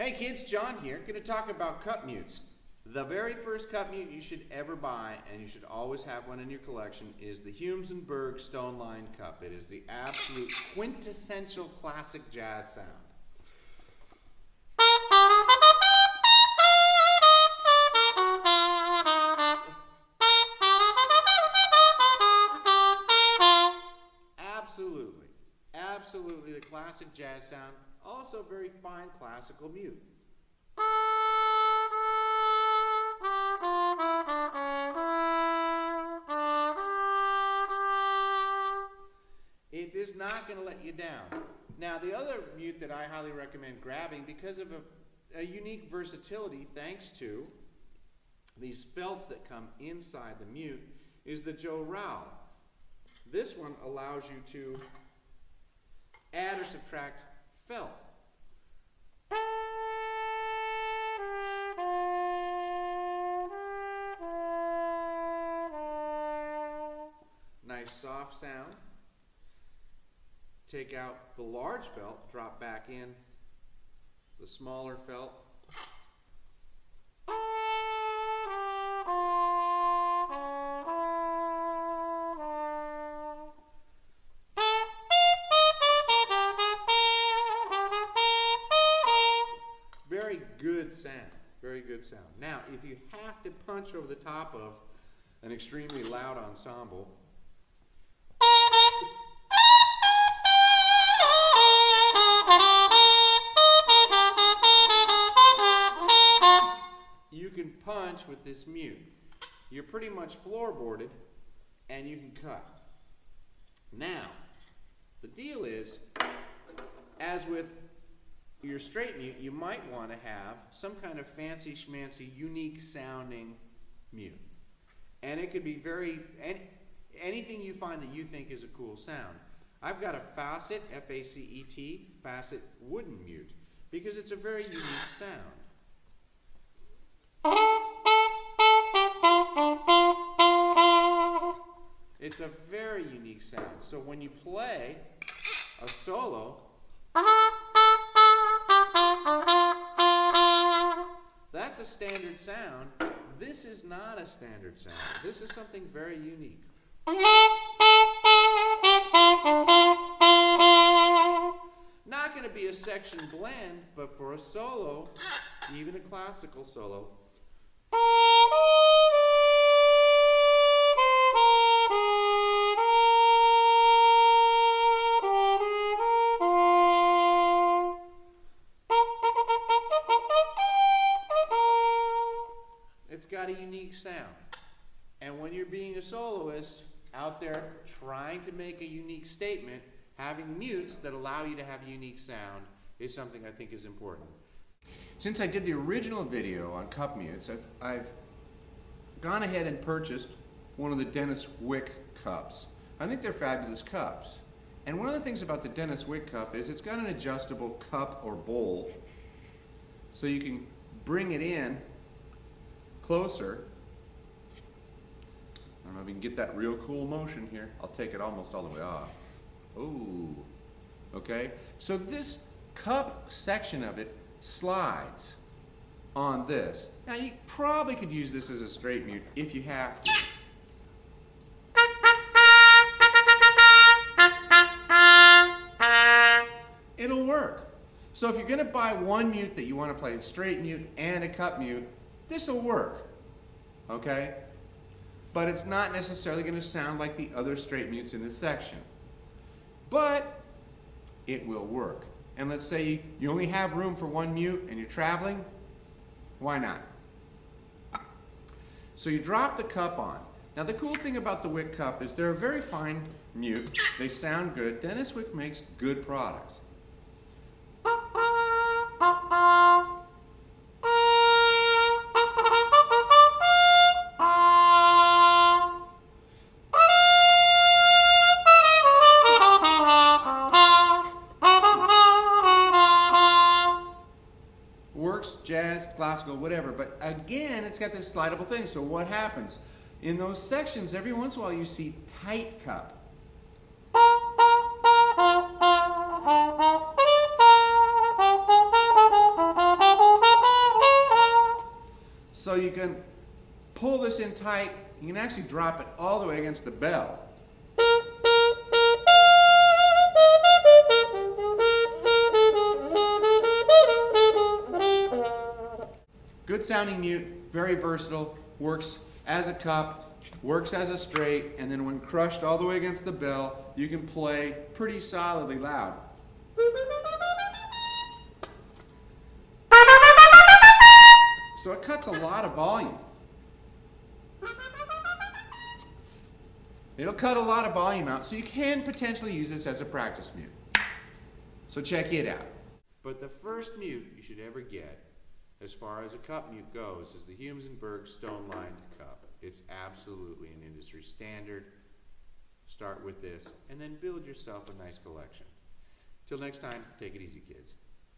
Hey kids, John here. Going to talk about cup mutes. The very first cup mute you should ever buy, and you should always have one in your collection, is the Humes&Berg Stone Line Cup. It is the absolute quintessential classic jazz sound. Absolutely the classic jazz sound, also very fine classical mute. It is not going to let you down. Now, the other mute that I highly recommend grabbing because of a unique versatility thanks to these felts that come inside the mute is the Joe Rao. This one allows you to add or subtract felt. Nice soft sound. Take out the large felt, drop back in the smaller felt. Very good sound, very good sound. Now, if you have to punch over the top of an extremely loud ensemble, you can punch with this mute. You're pretty much floorboarded and you can cut. Now, the deal is, as with your straight mute, you might want to have some kind of fancy schmancy, unique sounding mute. And it could be anything you find that you think is a cool sound. I've got a Facet, F-A-C-E-T, Facet wooden mute, because it's a very unique sound. It's a very unique sound. So when you play a solo, that's a standard sound. This is not a standard sound. This is something very unique. Not going to be a section blend, but for a solo, even a classical solo, it's got a unique sound. And when you're being a soloist out there trying to make a unique statement, having mutes that allow you to have a unique sound is something I think is important. Since I did the original video on cup mutes, I've gone ahead and purchased one of the Denis Wick cups. I think they're fabulous cups. And one of the things about the Denis Wick cup is it's got an adjustable cup or bowl, so you can bring it in closer. I don't know if you can get that real cool motion here. I'll take it almost all the way off. Ooh, okay. So this cup section of it slides on this. Now you probably could use this as a straight mute if you have to. It'll work. So if you're going to buy one mute that you want to play a straight mute and a cup mute, this will work, okay? But it's not necessarily going to sound like the other straight mutes in this section. But it will work. And let's say you only have room for one mute and you're traveling, why not? So you drop the cup on. Now the cool thing about the Wick cup is they're a very fine mute. They sound good. Denis Wick makes good products. Works, jazz, classical, whatever, but again, it's got this slidable thing. So what happens? In those sections, every once in a while you see tight cup. you can pull this in tight. You can actually drop it all the way against the bell. Good sounding mute, very versatile, works as a cup, works as a straight, and then when crushed all the way against the bell, you can play pretty solidly loud. So it cuts a lot of volume. It'll cut a lot of volume out, so you can potentially use this as a practice mute. So check it out. But the first mute you should ever get, as far as a cup mute goes, is the Humes&Berg stone-lined cup. It's absolutely an industry standard. Start with this, and then build yourself a nice collection. Till next time, take it easy, kids.